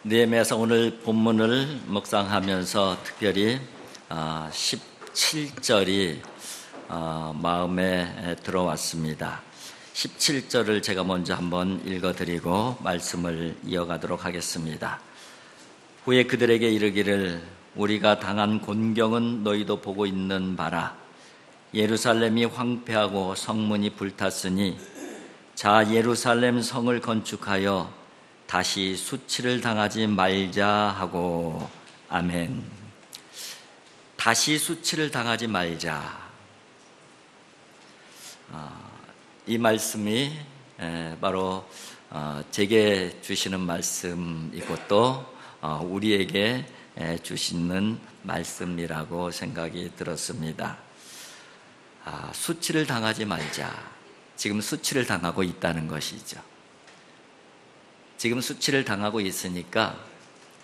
느헤미야서 오늘 본문을 묵상하면서 특별히 17절이 마음에 들어왔습니다. 17절을 제가 먼저 한번 읽어드리고 말씀을 이어가도록 하겠습니다. 후에 그들에게 이르기를 우리가 당한 곤경은 너희도 보고 있는 바라. 예루살렘이 황폐하고 성문이 불탔으니 자 예루살렘 성을 건축하여 다시 수치를 당하지 말자 하고. 아멘. 다시 수치를 당하지 말자. 이 말씀이 바로 제게 주시는 말씀이고 또 우리에게 주시는 말씀이라고 생각이 들었습니다. 수치를 당하지 말자. 지금 수치를 당하고 있다는 것이죠. 지금 수치를 당하고 있으니까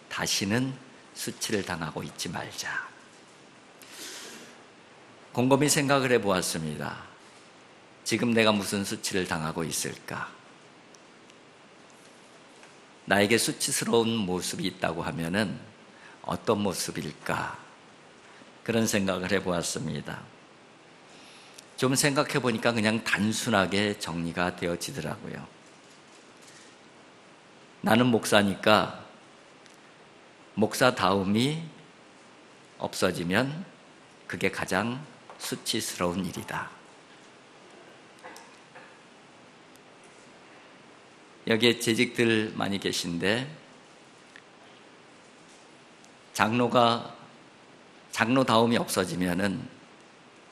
다시는 수치를 당하고 있지 말자. 곰곰이 생각을 해보았습니다. 지금 내가 무슨 수치를 당하고 있을까? 나에게 수치스러운 모습이 있다고 하면은 어떤 모습일까? 그런 생각을 해보았습니다. 좀 생각해 보니까 그냥 단순하게 정리가 되어지더라고요. 나는 목사니까 목사다움이 없어지면 그게 가장 수치스러운 일이다. 여기에 재직들 많이 계신데 장로다움이 없어지면은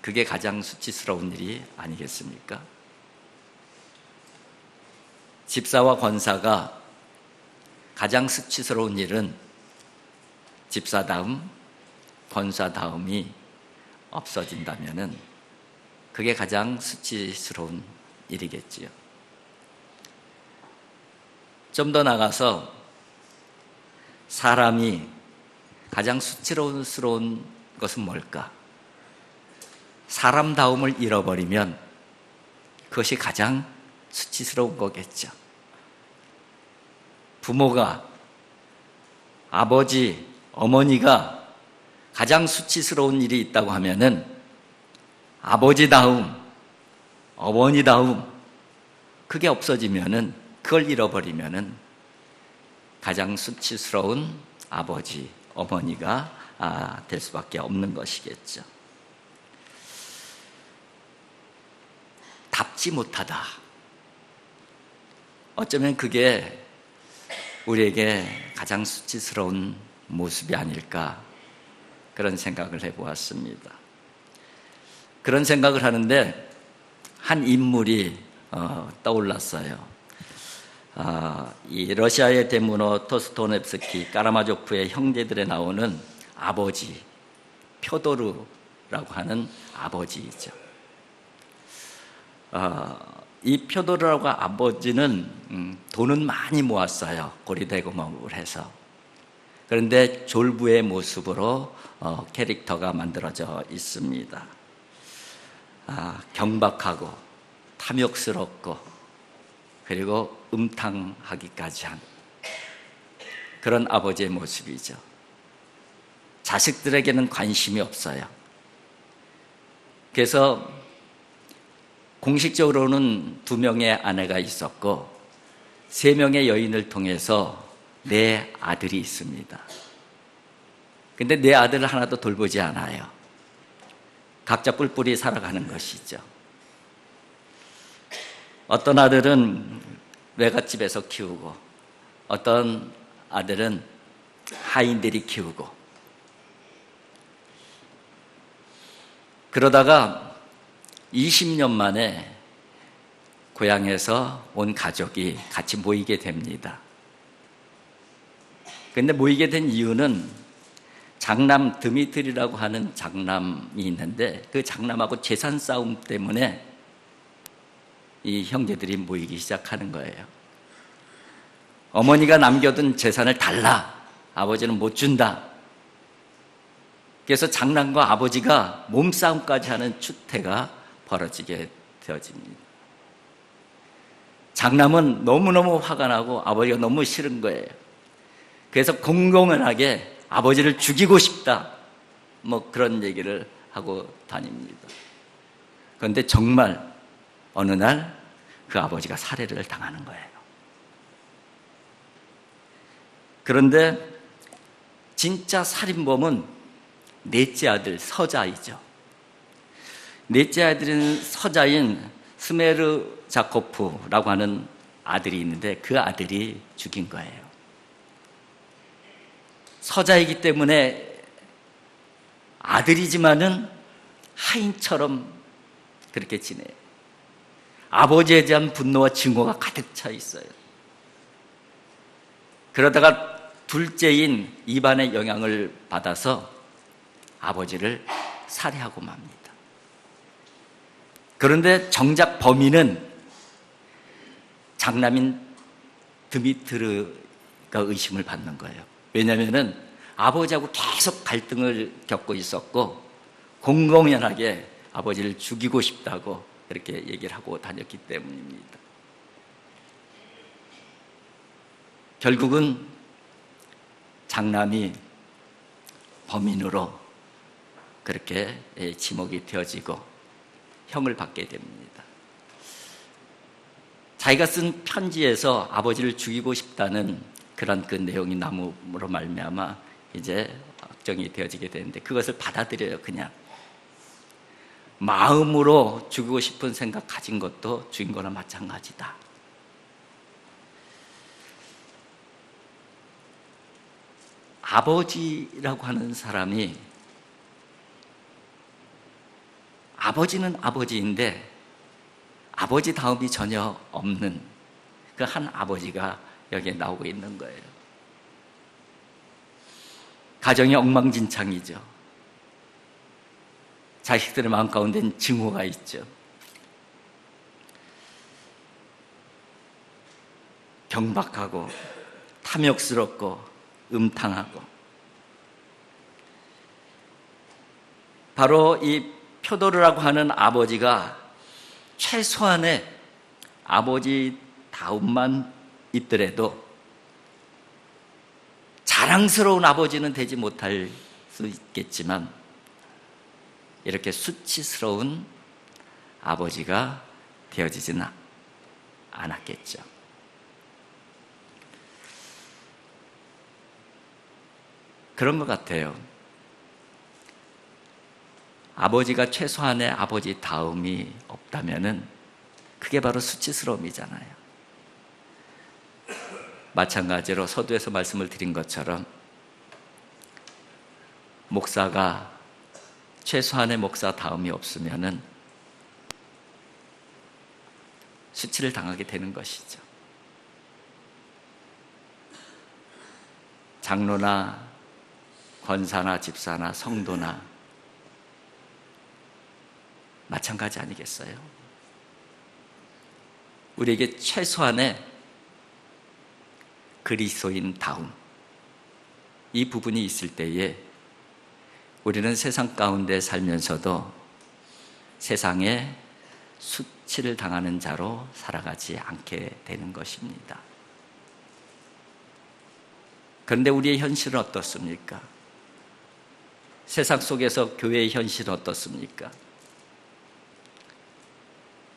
그게 가장 수치스러운 일이 아니겠습니까? 집사와 권사가 가장 수치스러운 일은 집사다움, 권사다움이 없어진다면은 그게 가장 수치스러운 일이겠지요. 좀 더 나가서 사람이 가장 수치스러운 것은 뭘까? 사람다움을 잃어버리면 그것이 가장 수치스러운 거겠죠. 부모가, 아버지, 어머니가 가장 수치스러운 일이 있다고 하면은 아버지다움, 어머니다움 그게 없어지면은 그걸 잃어버리면은 가장 수치스러운 아버지, 어머니가 될 수밖에 없는 것이겠죠. 답지 못하다. 어쩌면 그게 우리에게 가장 수치스러운 모습이 아닐까 그런 생각을 해보았습니다. 그런 생각을 하는데 한 인물이 떠올랐어요. 이 러시아의 대문호 도스토옙스키, 까라마조프의 형제들에 나오는 아버지 표도르라고 하는 아버지이죠. 이 표도르라고 아버지는 돈은 많이 모았어요. 고리대금업을 해서. 그런데 졸부의 모습으로 캐릭터가 만들어져 있습니다. 경박하고 탐욕스럽고 그리고 음탕하기까지 한 그런 아버지의 모습이죠. 자식들에게는 관심이 없어요. 그래서 공식적으로는 2명의 아내가 있었고 3명의 여인을 통해서 4 아들이 있습니다. 근데 4 아들을 하나도 돌보지 않아요. 각자 뿔뿔이 살아가는 것이죠. 어떤 아들은 외갓집에서 키우고 어떤 아들은 하인들이 키우고 그러다가 20년 만에 고향에서 온 가족이 같이 모이게 됩니다. 그런데 모이게 된 이유는 장남 드미트리라고 하는 장남이 있는데 그 장남하고 재산 싸움 때문에 이 형제들이 모이기 시작하는 거예요. 어머니가 남겨둔 재산을 달라. 아버지는 못 준다. 그래서 장남과 아버지가 몸싸움까지 하는 추태가 벌어지게 되어집니다. 장남은 너무너무 화가 나고 아버지가 너무 싫은 거예요. 그래서 공공연하게 아버지를 죽이고 싶다, 뭐 그런 얘기를 하고 다닙니다. 그런데 정말 어느 날 그 아버지가 살해를 당하는 거예요. 그런데 진짜 살인범은 넷째 아들 서자이죠. 넷째 아들은 서자인 스메르자코프라고 하는 아들이 있는데 그 아들이 죽인 거예요. 서자이기 때문에 아들이지만은 하인처럼 그렇게 지내요. 아버지에 대한 분노와 증오가 가득 차 있어요. 그러다가 둘째인 이반의 영향을 받아서 아버지를 살해하고 맙니다. 그런데 정작 범인은 장남인 드미트르가 의심을 받는 거예요. 왜냐하면 아버지하고 계속 갈등을 겪고 있었고 공공연하게 아버지를 죽이고 싶다고 그렇게 얘기를 하고 다녔기 때문입니다. 결국은 장남이 범인으로 그렇게 지목이 되어지고 형을 받게 됩니다. 자기가 쓴 편지에서 아버지를 죽이고 싶다는 그런 그 내용이 남음으로 말미암아 이제 확정이 되어지게 되는데 그것을 받아들여요. 그냥 마음으로 죽이고 싶은 생각 가진 것도 죽인 거나 마찬가지다. 아버지라고 하는 사람이 아버지는 아버지인데 아버지 다음이 전혀 없는 그 한 아버지가 여기에 나오고 있는 거예요. 가정이 엉망진창이죠. 자식들의 마음 가운데는 증오가 있죠. 경박하고 탐욕스럽고 음탕하고 바로 이 표도르라고 하는 아버지가 최소한의 아버지 다움만 있더라도 자랑스러운 아버지는 되지 못할 수 있겠지만 이렇게 수치스러운 아버지가 되어지지는 않았겠죠. 그런 것 같아요. 아버지가 최소한의 아버지 다움이 없다면은 그게 바로 수치스러움이잖아요. 마찬가지로 서두에서 말씀을 드린 것처럼 목사가 최소한의 목사 다움이 없으면은 수치를 당하게 되는 것이죠. 장로나 권사나 집사나 성도나 마찬가지 아니겠어요? 우리에게 최소한의 그리스도인 다움, 이 부분이 있을 때에 우리는 세상 가운데 살면서도 세상에 수치를 당하는 자로 살아가지 않게 되는 것입니다. 그런데 우리의 현실은 어떻습니까? 세상 속에서 교회의 현실은 어떻습니까?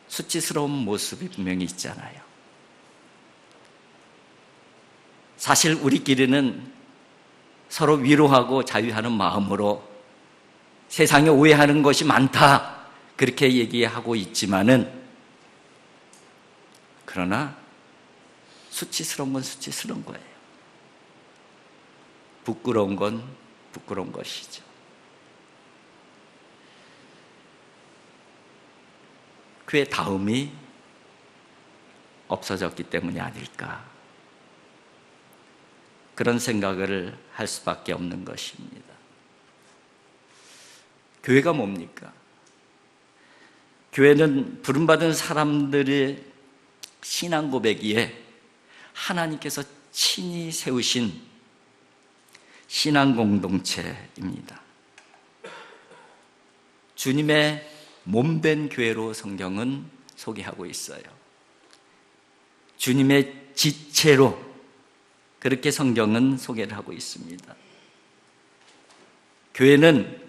수치스러운 모습이 분명히 있잖아요. 사실 우리끼리는 서로 위로하고 자유하는 마음으로 세상에 오해하는 것이 많다 그렇게 얘기하고 있지만은 그러나 수치스러운 건 수치스러운 거예요. 부끄러운 건 부끄러운 것이죠. 그의 다음이 없어졌기 때문이 아닐까, 그런 생각을 할 수밖에 없는 것입니다. 교회가 뭡니까? 교회는 부름받은 사람들의 신앙 고백이에 하나님께서 친히 세우신 신앙 공동체입니다. 주님의 몸된 교회로 성경은 소개하고 있어요. 주님의 지체로 그렇게 성경은 소개를 하고 있습니다. 교회는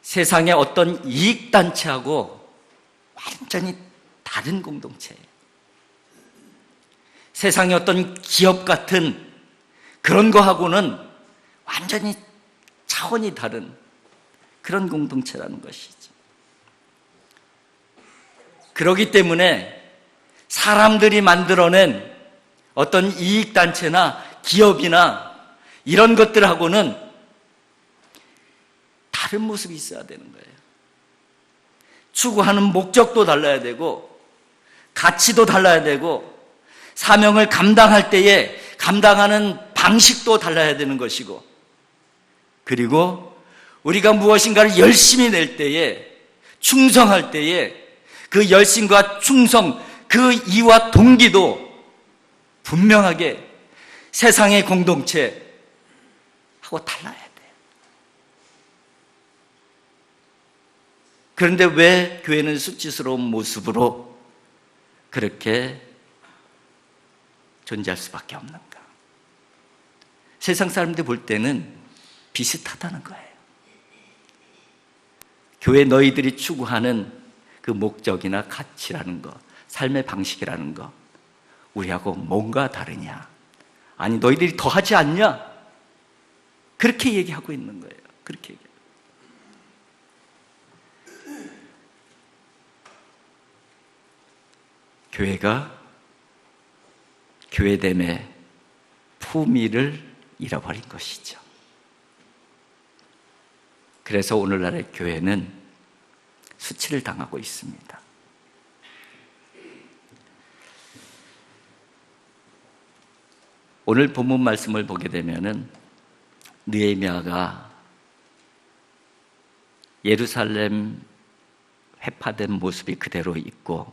세상의 어떤 이익단체하고 완전히 다른 공동체예요. 세상의 어떤 기업 같은 그런 거하고는 완전히 차원이 다른 그런 공동체라는 것이죠. 그렇기 때문에 사람들이 만들어낸 어떤 이익단체나 기업이나 이런 것들하고는 다른 모습이 있어야 되는 거예요. 추구하는 목적도 달라야 되고 가치도 달라야 되고 사명을 감당할 때에 감당하는 방식도 달라야 되는 것이고, 그리고 우리가 무엇인가를 열심히 낼 때에, 충성할 때에 그 열심과 충성, 그 이와 동기도 분명하게 세상의 공동체하고 달라야 돼요. 그런데 왜 교회는 수치스러운 모습으로 그렇게 존재할 수밖에 없는가? 세상 사람들이 볼 때는 비슷하다는 거예요. 교회 너희들이 추구하는 그 목적이나 가치라는 거, 삶의 방식이라는 거, 우리하고 뭔가 다르냐? 아니, 너희들이 더 하지 않냐? 그렇게 얘기하고 있는 거예요. 그렇게 얘기해요. 교회가 교회됨의 품위를 잃어버린 것이죠. 그래서 오늘날의 교회는 수치를 당하고 있습니다. 오늘 본문 말씀을 보게 되면은 느헤미야가 예루살렘 회파된 모습이 그대로 있고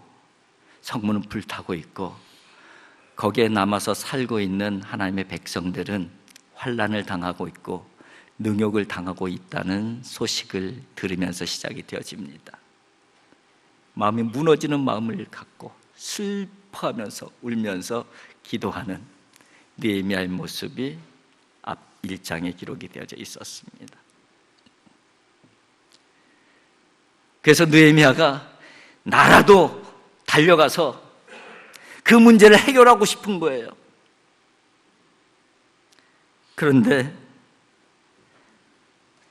성문은 불타고 있고 거기에 남아서 살고 있는 하나님의 백성들은 환난을 당하고 있고 능욕을 당하고 있다는 소식을 들으면서 시작이 되어집니다. 마음이 무너지는 마음을 갖고 슬퍼하면서 울면서 기도하는 느헤미야의 모습이 앞 1장에 기록이 되어져 있었습니다. 그래서 느헤미야가 나라도 달려가서 그 문제를 해결하고 싶은 거예요. 그런데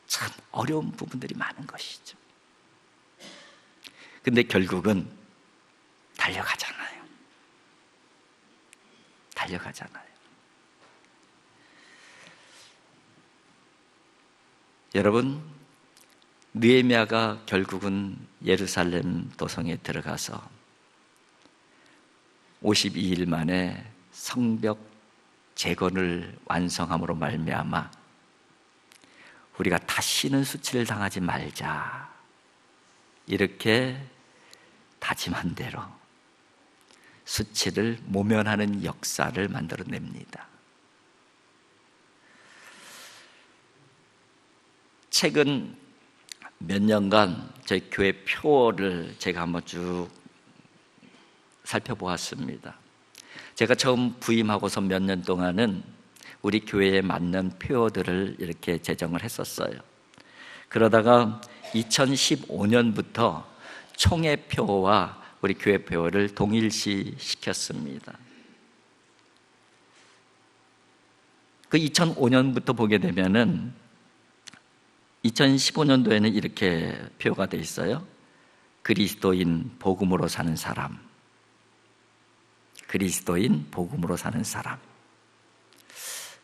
참 어려운 부분들이 많은 것이죠. 근데 결국은 달려가잖아요. 여러분, 느헤미야가 결국은 예루살렘 도성에 들어가서 52일 만에 성벽 재건을 완성함으로 말미암아 우리가 다시는 수치를 당하지 말자 이렇게 다짐한 대로 수치를 모면하는 역사를 만들어냅니다. 최근 몇 년간 저희 교회 표를 제가 한번 쭉 살펴보았습니다. 제가 처음 부임하고서 몇 년 동안은 우리 교회에 맞는 표어들을 이렇게 제정을 했었어요. 그러다가 2015년부터 총회 표어와 우리 교회 표어를 동일시 시켰습니다. 그 2005년부터 보게 되면은 2015년도에는 이렇게 표어가 돼 있어요. 그리스도인 복음으로 사는 사람. 그리스도인 복음으로 사는 사람.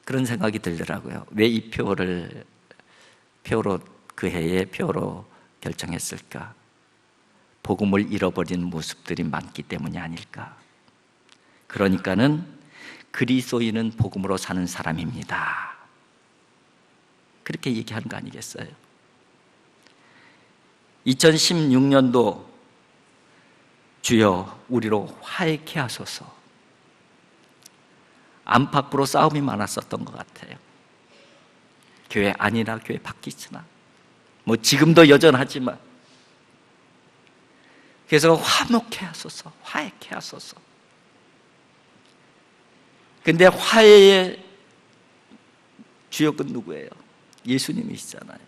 그런 생각이 들더라고요. 왜 이 표어로 그 해의 표어로 결정했을까? 복음을 잃어버린 모습들이 많기 때문이 아닐까? 그러니까는 그리스도인은 복음으로 사는 사람입니다. 그렇게 얘기하는 거 아니겠어요? 2016년도 주여 우리로 화해케 하소서. 안팎으로 싸움이 많았었던 것 같아요. 교회 안이나 교회 밖이지나 뭐 지금도 여전하지만 그래서 화목케 하소서, 화해케 하소서. 근데 화해의 주역은 누구예요? 예수님이시잖아요.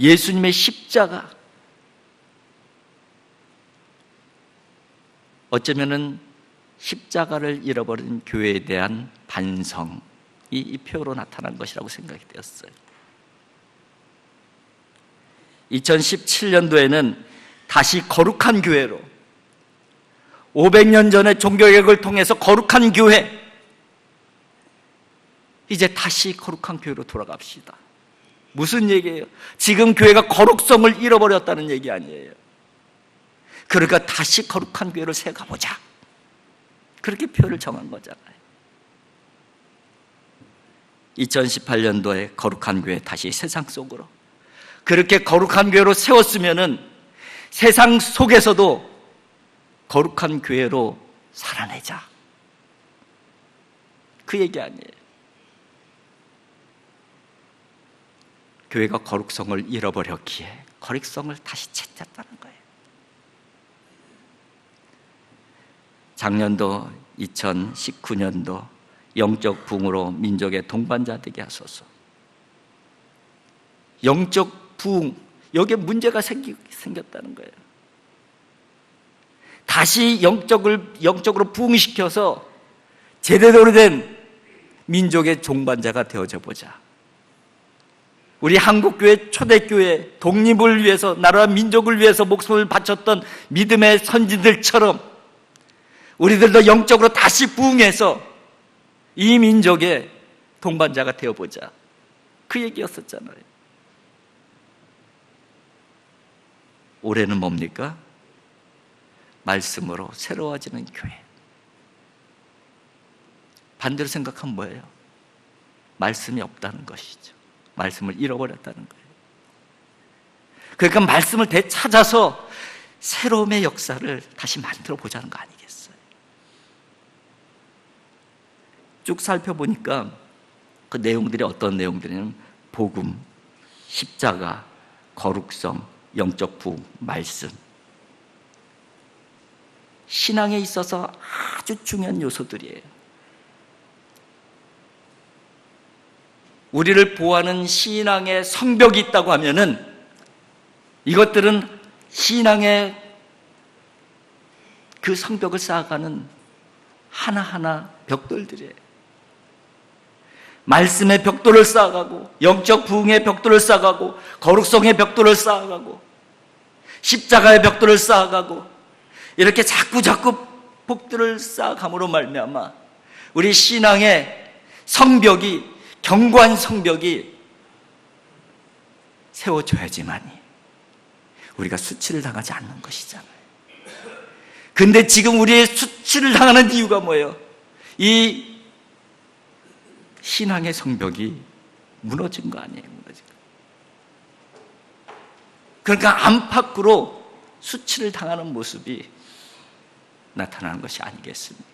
예수님의 십자가. 어쩌면은 십자가를 잃어버린 교회에 대한 반성이 이 표로 나타난 것이라고 생각이 되었어요. 2017년도에는 다시 거룩한 교회로, 500년 전의 종교개혁을 통해서 거룩한 교회, 이제 다시 거룩한 교회로 돌아갑시다. 무슨 얘기예요? 지금 교회가 거룩성을 잃어버렸다는 얘기 아니에요. 그러니까 다시 거룩한 교회를 세워가보자, 그렇게 표를 정한 거잖아요. 2018년도에 거룩한 교회 다시 세상 속으로, 그렇게 거룩한 교회로 세웠으면은 세상 속에서도 거룩한 교회로 살아내자, 그 얘기 아니에요. 교회가 거룩성을 잃어버렸기에 거룩성을 다시 찾았다는 거예요. 작년도 2019년도 영적 부흥으로 민족의 동반자 되게 하소서. 영적 부흥, 여기에 문제가 생겼다는 거예요. 다시 영적으로 부흥시켜서 제대로 된 민족의 동반자가 되어져 보자. 우리 한국교회 초대교회 독립을 위해서, 나라와 민족을 위해서 목숨을 바쳤던 믿음의 선진들처럼 우리들도 영적으로 다시 부흥해서 이 민족의 동반자가 되어보자, 그 얘기였었잖아요. 올해는 뭡니까? 말씀으로 새로워지는 교회. 반대로 생각하면 뭐예요? 말씀이 없다는 것이죠. 말씀을 잃어버렸다는 거예요. 그러니까 말씀을 되찾아서 새로움의 역사를 다시 만들어 보자는 거 아니겠어요? 쭉 살펴보니까 그 내용들이 어떤 내용들이냐면 복음, 십자가, 거룩성, 영적 부흥, 말씀. 신앙에 있어서 아주 중요한 요소들이에요. 우리를 보호하는 신앙의 성벽이 있다고 하면은 이것들은 신앙의 그 성벽을 쌓아가는 하나하나 벽돌들이에요. 말씀의 벽돌을 쌓아가고, 영적 부흥의 벽돌을 쌓아가고, 거룩성의 벽돌을 쌓아가고, 십자가의 벽돌을 쌓아가고, 이렇게 자꾸 벽돌을 쌓아감으로 말미암아 우리 신앙의 성벽이, 견고한 성벽이 세워져야지만이 우리가 수치를 당하지 않는 것이잖아요. 근데 지금 우리의 수치를 당하는 이유가 뭐예요? 이 신앙의 성벽이 무너진 거 아니에요? 무너진 거. 그러니까 안팎으로 수치를 당하는 모습이 나타나는 것이 아니겠습니까?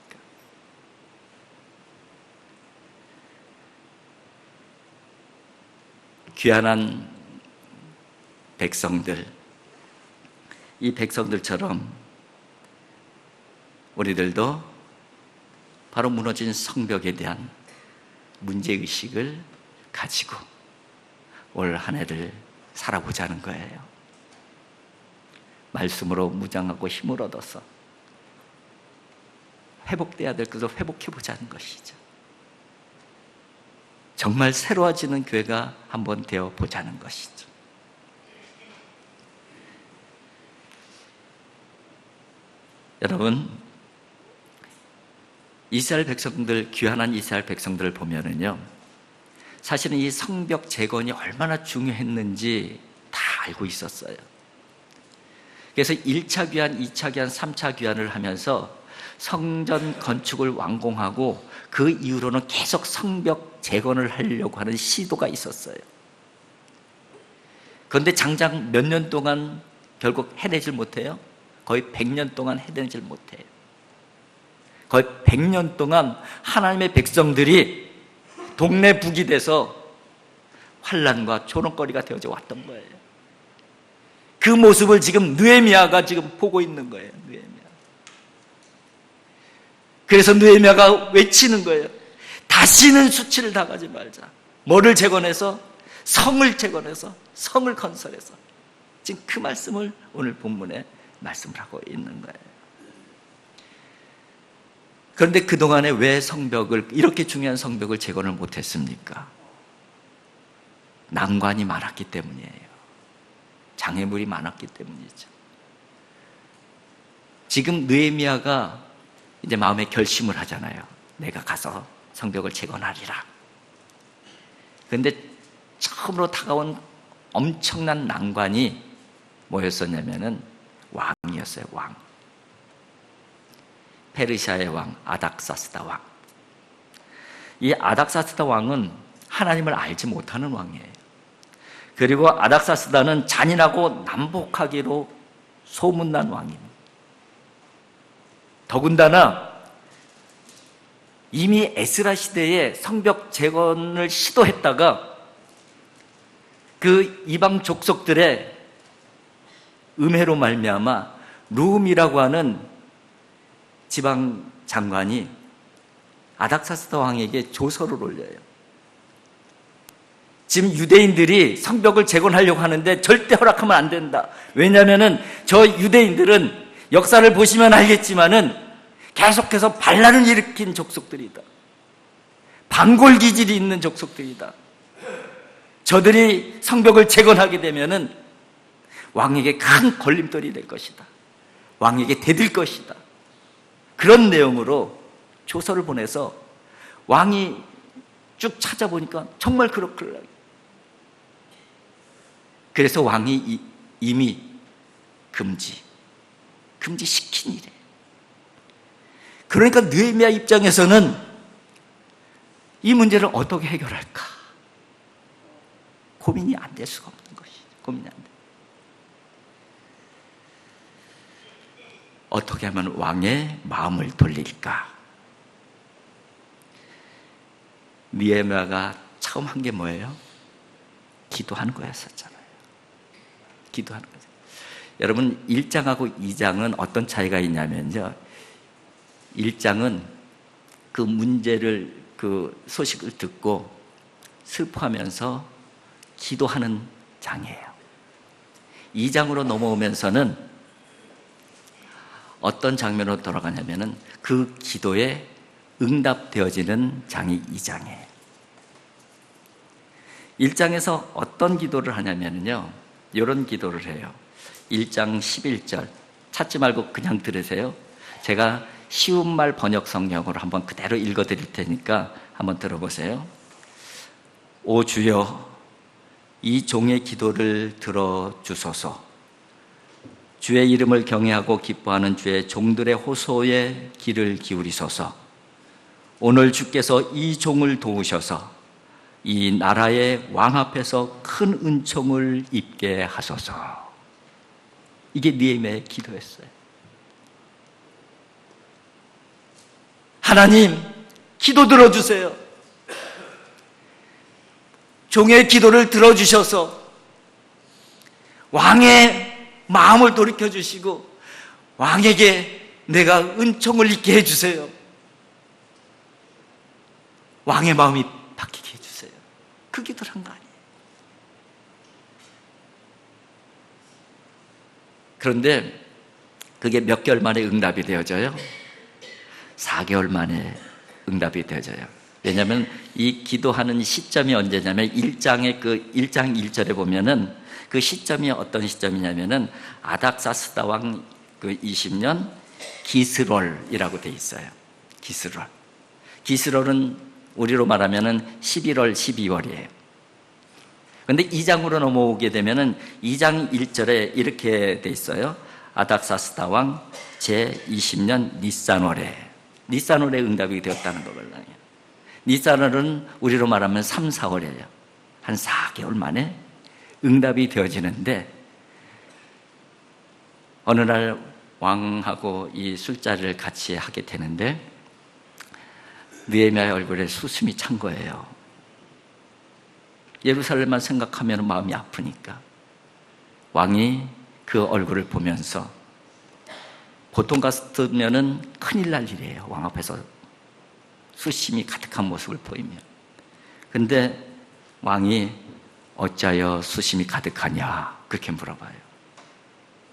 귀한한 백성들, 이 백성들처럼 우리들도 바로 무너진 성벽에 대한 문제의식을 가지고 올 한 해를 살아보자는 거예요. 말씀으로 무장하고 힘을 얻어서 회복돼야 될 것을 회복해보자는 것이죠. 정말 새로워지는 교회가 한번 되어보자는 것이죠. 여러분, 이스라엘 백성들, 귀환한 이스라엘 백성들을 보면은요, 사실은 이 성벽 재건이 얼마나 중요했는지 다 알고 있었어요. 그래서 1차 귀환, 2차 귀환, 3차 귀환을 하면서 성전 건축을 완공하고 그 이후로는 계속 성벽 재건을 하려고 하는 시도가 있었어요. 그런데 장장 몇 년 동안 결국 해내질 못해요. 거의 100년 동안 해내질 못해요. 거의 100년 동안 하나님의 백성들이 동네 북이 돼서 환난과 조롱거리가 되어져 왔던 거예요. 그 모습을 지금 느헤미야가 지금 보고 있는 거예요. 느헤미야. 그래서 느헤미야가 외치는 거예요. 다시는 수치를 당하지 말자. 뭐를 재건해서? 성을 재건해서, 성을 건설해서. 지금 그 말씀을 오늘 본문에 말씀을 하고 있는 거예요. 그런데 그동안에 왜 성벽을, 이렇게 중요한 성벽을 재건을 못했습니까? 난관이 많았기 때문이에요. 장애물이 많았기 때문이죠. 지금 느헤미야가 이제 마음에 결심을 하잖아요. 내가 가서 성벽을 재건하리라. 그런데 처음으로 다가온 엄청난 난관이 뭐였었냐면은 왕이었어요. 왕. 페르시아의 왕 아닥사스다 왕. 이 아닥사스다 왕은 하나님을 알지 못하는 왕이에요. 그리고 아닥사스다는 잔인하고 난폭하기로 소문난 왕입니다. 더군다나 이미 에스라 시대에 성벽 재건을 시도했다가 그 이방 족속들의 음해로 말미암아 룸이라고 하는 지방 장관이 아닥사스다 왕에게 조서를 올려요. 지금 유대인들이 성벽을 재건하려고 하는데 절대 허락하면 안 된다. 왜냐하면 저 유대인들은 역사를 보시면 알겠지만은 계속해서 반란을 일으킨 족속들이다. 반골 기질이 있는 족속들이다. 저들이 성벽을 재건하게 되면은 왕에게 큰 걸림돌이 될 것이다. 왕에게 대들 것이다. 그런 내용으로 조서를 보내서 왕이 쭉 찾아보니까 정말 그렇더라고요. 그래서 왕이 이미 금지시킨 일이에요. 그러니까 느헤미야 입장에서는 이 문제를 어떻게 해결할까? 고민이 안 될 수가 없는 것이죠. 고민이 안 돼. 어떻게 하면 왕의 마음을 돌릴까? 느헤미야가 처음 한 게 뭐예요? 기도하는 거였었잖아요. 기도하는 거죠. 여러분 1장하고 2장은 어떤 차이가 있냐면요. 1장은 그 문제를, 그 소식을 듣고 슬퍼하면서 기도하는 장이에요. 2장으로 넘어오면서는 어떤 장면으로 돌아가냐면은 그 기도에 응답되어지는 장이 2장이에요. 1장에서 어떤 기도를 하냐면요. 이런 기도를 해요. 1장 11절. 찾지 말고 그냥 들으세요. 제가 쉬운 말 번역 성경으로 한번 그대로 읽어 드릴 테니까 한번 들어보세요. 오 주여, 이 종의 기도를 들어주소서. 주의 이름을 경외하고 기뻐하는 주의 종들의 호소에 귀를 기울이소서. 오늘 주께서 이 종을 도우셔서 이 나라의 왕 앞에서 큰 은총을 입게 하소서. 이게 느헤미야의 기도였어요. 하나님, 기도 들어주세요. 종의 기도를 들어주셔서 왕의 마음을 돌이켜주시고 왕에게 내가 은총을 입게 해주세요. 왕의 마음이 바뀌게 해주세요. 그 기도를 한 거 아니에요. 그런데 그게 몇 개월 만에 응답이 되어져요? 4개월 만에 응답이 되어져요. 왜냐하면 이 기도하는 시점이 언제냐면 1장 1절에 보면은 그 시점이 어떤 시점이냐면은 아닥사스다 왕 그 20년 기스롤이라고 돼 있어요. 기스롤은 우리로 말하면은 11월, 12월이에요. 그런데 2장으로 넘어오게 되면은 2장 1절에 이렇게 돼 있어요. 아닥사스다 왕 제20년 니산월에 응답이 되었다는 거거든요. 니산월은 우리로 말하면 3, 4월이에요. 한 4개월 만에 응답이 되어지는데 어느 날 왕하고 이 술자리를 같이 하게 되는데 느헤미야의 얼굴에 수심이 찬 거예요. 예루살렘만 생각하면 마음이 아프니까 왕이 그 얼굴을 보면서 보통 같으면은 큰일 날 일이에요. 왕 앞에서 수심이 가득한 모습을 보이면. 근데 왕이 어찌하여 수심이 가득하냐 그렇게 물어봐요.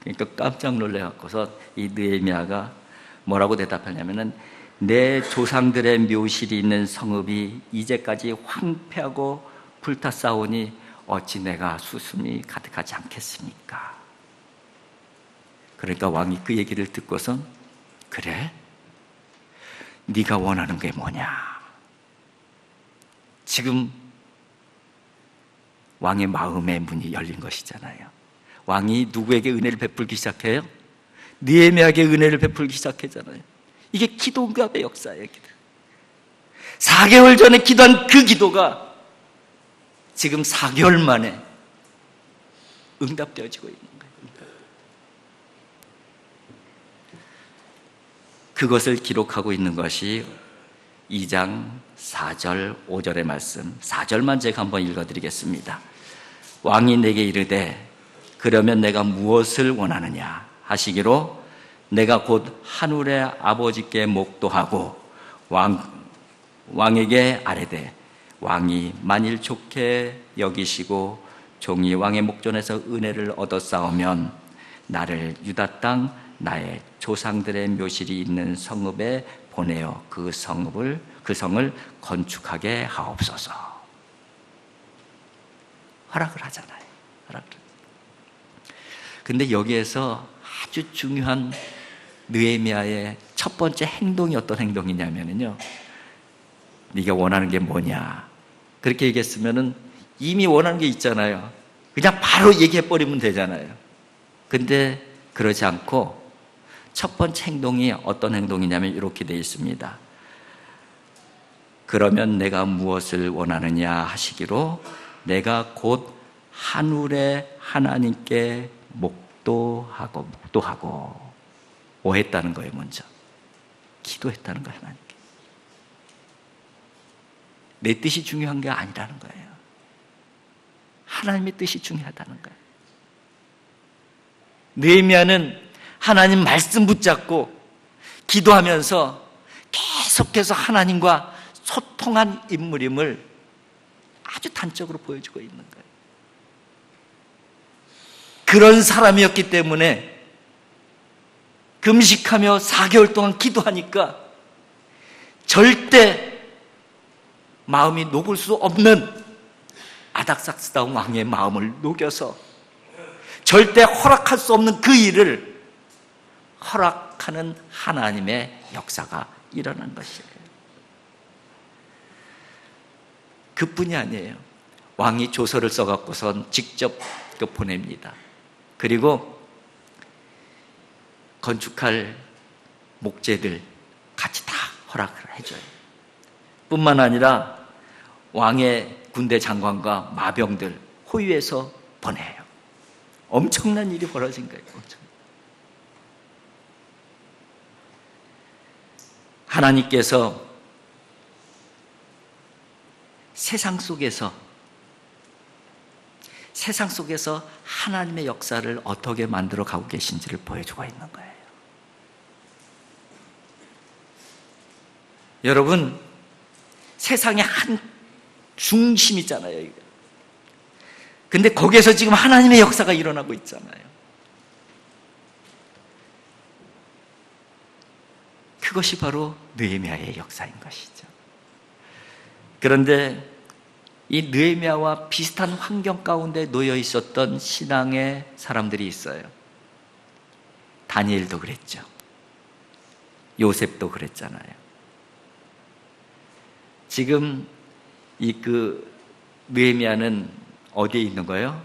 그러니까 깜짝 놀래갖고서 이 느헤미야가 뭐라고 대답하냐면은 내 조상들의 묘실이 있는 성읍이 이제까지 황폐하고 불탔사오니 어찌 내가 수심이 가득하지 않겠습니까? 그러니까 왕이 그 얘기를 듣고선 그래? 네가 원하는 게 뭐냐? 지금 왕의 마음의 문이 열린 것이잖아요. 왕이 누구에게 은혜를 베풀기 시작해요? 느헤미야에게 은혜를 베풀기 시작했잖아요. 이게 기도의 역사예요. 기도. 4개월 전에 기도한 그 기도가 지금 4개월 만에 응답되어지고 있는 거예요. 그것을 기록하고 있는 것이 2장 4절 5절의 말씀. 4절만 제가 한번 읽어드리겠습니다. 왕이 내게 이르되 그러면 내가 무엇을 원하느냐 하시기로 내가 곧 하늘의 아버지께 목도하고 왕에게 아뢰되 왕이 만일 좋게 여기시고 종이 왕의 목전에서 은혜를 얻었사오면 나를 유다 땅 나의 조상들의 묘실이 있는 성읍에 보내어 그 성을 건축하게 하옵소서. 허락을 하잖아요. 근데 여기에서 아주 중요한 느헤미야의 첫 번째 행동이 어떤 행동이냐면요, 네가 원하는 게 뭐냐 그렇게 얘기했으면은 이미 원하는 게 있잖아요. 그냥 바로 얘기해 버리면 되잖아요. 근데 그러지 않고 첫 번째 행동이 어떤 행동이냐면 이렇게 되어 있습니다. 그러면 내가 무엇을 원하느냐 하시기로 내가 곧 하늘의 하나님께 목도하고 뭐 했다는 거예요. 먼저 기도했다는 거예요. 하나님께. 내 뜻이 중요한 게 아니라는 거예요. 하나님의 뜻이 중요하다는 거예요. 느헤미야는 하나님 말씀 붙잡고 기도하면서 계속해서 하나님과 소통한 인물임을 아주 단적으로 보여주고 있는 거예요. 그런 사람이었기 때문에 금식하며 4개월 동안 기도하니까 절대 마음이 녹을 수 없는 아닥사스다운 왕의 마음을 녹여서 절대 허락할 수 없는 그 일을 허락하는 하나님의 역사가 일어난 것이에요. 그뿐이 아니에요. 왕이 조서를 써갖고선 직접 보냅니다. 그리고 건축할 목재들 같이 다 허락을 해줘요. 뿐만 아니라 왕의 군대 장관과 마병들 호위해서 보내요. 엄청난 일이 벌어진 거예요. 하나님께서 세상 속에서 하나님의 역사를 어떻게 만들어 가고 계신지를 보여주고 있는 거예요. 여러분, 세상의 한 중심이잖아요. 근데 거기에서 지금 하나님의 역사가 일어나고 있잖아요. 그것이 바로 느헤미야의 역사인 것이죠. 그런데 이 느헤미야와 비슷한 환경 가운데 놓여 있었던 신앙의 사람들이 있어요. 다니엘도 그랬죠. 요셉도 그랬잖아요. 지금 느헤미야는 어디에 있는 거예요?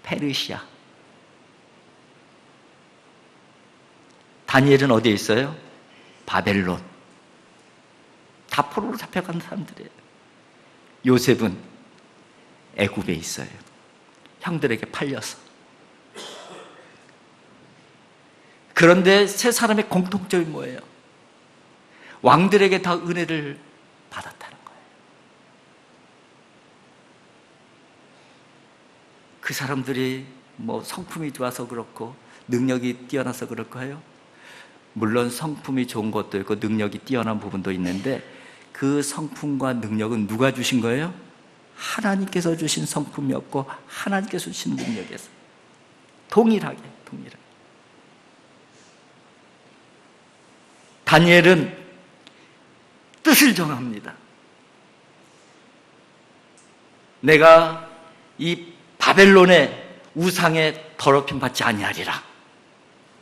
페르시아. 다니엘은 어디에 있어요? 바벨론. 다 포로로 잡혀간 사람들이에요. 요셉은 애굽에 있어요. 형들에게 팔려서. 그런데 세 사람의 공통점이 뭐예요? 왕들에게 다 은혜를 받았다는 거예요. 그 사람들이 뭐 성품이 좋아서 그렇고 능력이 뛰어나서 그럴까요? 물론 성품이 좋은 것도 있고 능력이 뛰어난 부분도 있는데 그 성품과 능력은 누가 주신 거예요? 하나님께서 주신 성품이었고 하나님께서 주신 능력이었어요. 동일하게. 다니엘은 뜻을 정합니다. 내가 이 바벨론의 우상에 더럽힘 받지 아니하리라.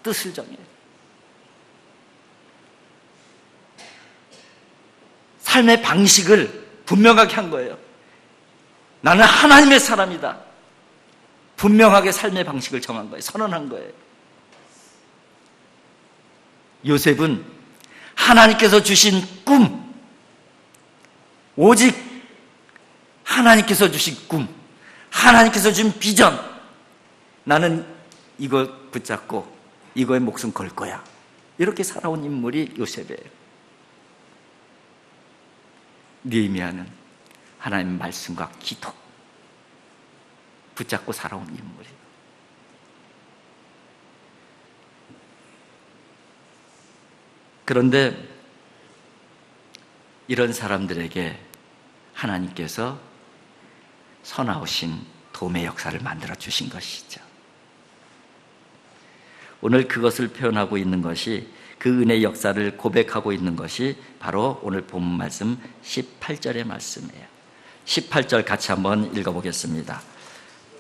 뜻을 정해요. 삶의 방식을 분명하게 한 거예요. 나는 하나님의 사람이다. 분명하게 삶의 방식을 정한 거예요. 선언한 거예요. 요셉은 하나님께서 주신 꿈, 오직 하나님께서 주신 꿈, 하나님께서 준 비전, 나는 이거 붙잡고 이거에 목숨 걸 거야. 이렇게 살아온 인물이 요셉이에요. 느헤미야는 하나님의 말씀과 기도 붙잡고 살아온 인물이에요. 그런데 이런 사람들에게 하나님께서 선하신 도움의 역사를 만들어 주신 것이죠. 오늘 그것을 표현하고 있는 것이, 그 은혜의 역사를 고백하고 있는 것이 바로 오늘 본문 말씀 18절의 말씀이에요. 18절 같이 한번 읽어보겠습니다.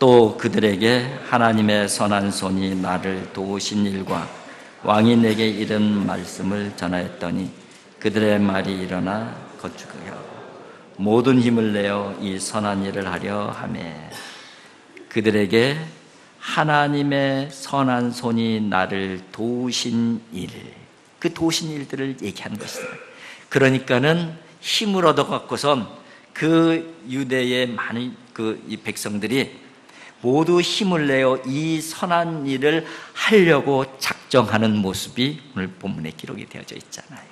또 그들에게 하나님의 선한 손이 나를 도우신 일과 왕이 내게 이른 말씀을 전하였더니 그들의 말이 일어나 건축하게 하고 모든 힘을 내어 이 선한 일을 하려 하매, 그들에게 하나님의 선한 손이 나를 도우신 일, 그 도우신 일들을 얘기하는 것입니다. 그러니까는 힘을 얻어갖고선 그 유대의 많은 이 백성들이 모두 힘을 내어 이 선한 일을 하려고 작정하는 모습이 오늘 본문에 기록이 되어져 있잖아요.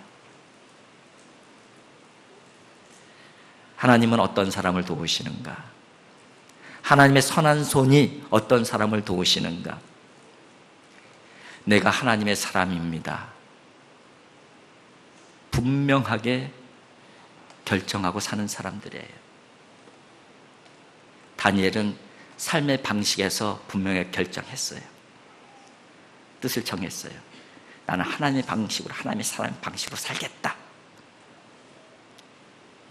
하나님은 어떤 사람을 도우시는가? 하나님의 선한 손이 어떤 사람을 도우시는가? 내가 하나님의 사람입니다. 분명하게 결정하고 사는 사람들이에요. 다니엘은 삶의 방식에서 분명하게 결정했어요. 뜻을 정했어요. 나는 하나님의 방식으로, 하나님의 사람의 방식으로 살겠다.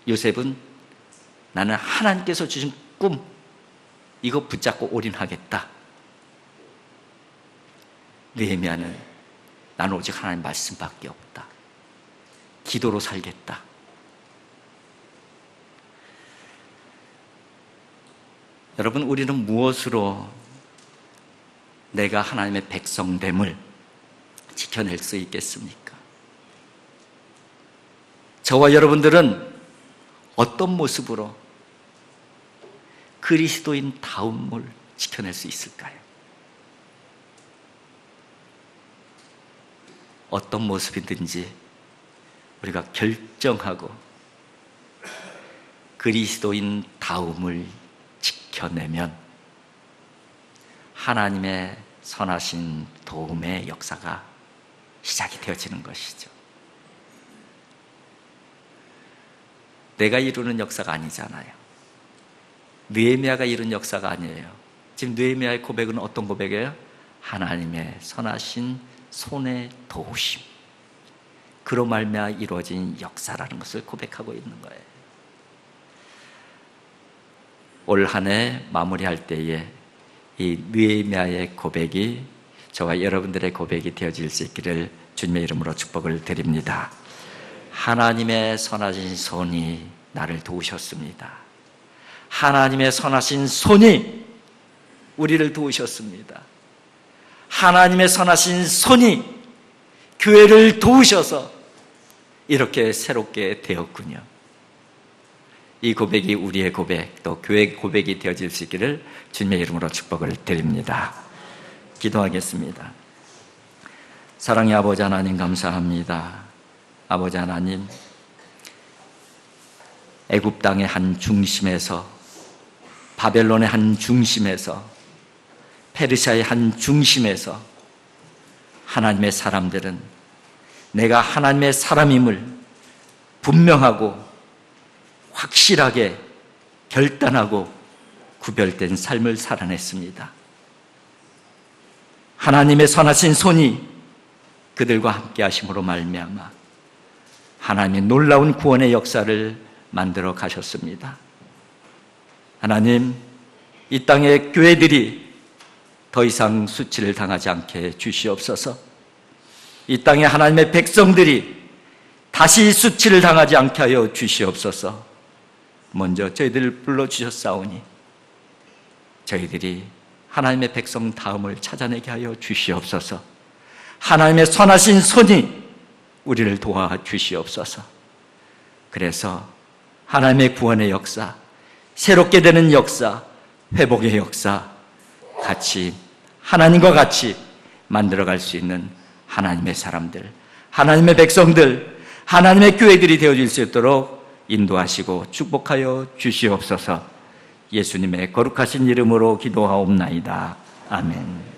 요셉은 나는 하나님께서 주신 꿈, 이거 붙잡고 올인하겠다. 느헤미야는 나는 오직 하나님 말씀밖에 없다. 기도로 살겠다. 여러분, 우리는 무엇으로 내가 하나님의 백성됨을 지켜낼 수 있겠습니까? 저와 여러분들은 어떤 모습으로 그리스도인 다움을 지켜낼 수 있을까요? 어떤 모습이든지 우리가 결정하고 그리스도인 다움을 지켜내면 하나님의 선하신 도움의 역사가 시작이 되어지는 것이죠. 내가 이루는 역사가 아니잖아요. 느헤미야가 이룬 역사가 아니에요. 지금 느헤미야의 고백은 어떤 고백이에요? 하나님의 선하신 손의 도우심, 그로 말미암아 이루어진 역사라는 것을 고백하고 있는 거예요. 올 한 해 마무리할 때에 이 느헤미야의 고백이 저와 여러분들의 고백이 되어질 수 있기를 주님의 이름으로 축복을 드립니다. 하나님의 선하신 손이 나를 도우셨습니다. 하나님의 선하신 손이 우리를 도우셨습니다. 하나님의 선하신 손이 교회를 도우셔서 이렇게 새롭게 되었군요. 이 고백이 우리의 고백, 또 교회의 고백이 되어질 수 있기를 주님의 이름으로 축복을 드립니다. 기도하겠습니다. 사랑의 아버지 하나님, 감사합니다. 아버지 하나님, 애굽 땅의 한 중심에서, 바벨론의 한 중심에서, 페르시아의 한 중심에서 하나님의 사람들은 내가 하나님의 사람임을 분명하고 확실하게 결단하고 구별된 삶을 살아냈습니다. 하나님의 선하신 손이 그들과 함께 하심으로 말미암아 하나님의 놀라운 구원의 역사를 만들어 가셨습니다. 하나님, 이 땅의 교회들이 더 이상 수치를 당하지 않게 주시옵소서. 이 땅의 하나님의 백성들이 다시 수치를 당하지 않게 하여 주시옵소서. 먼저 저희들을 불러주셨사오니 저희들이 하나님의 백성 다음을 찾아내게 하여 주시옵소서. 하나님의 선하신 손이 우리를 도와주시옵소서. 그래서 하나님의 구원의 역사, 새롭게 되는 역사, 회복의 역사 같이 하나님과 같이 만들어갈 수 있는 하나님의 사람들, 하나님의 백성들, 하나님의 교회들이 되어질 수 있도록 인도하시고 축복하여 주시옵소서. 예수님의 거룩하신 이름으로 기도하옵나이다. 아멘.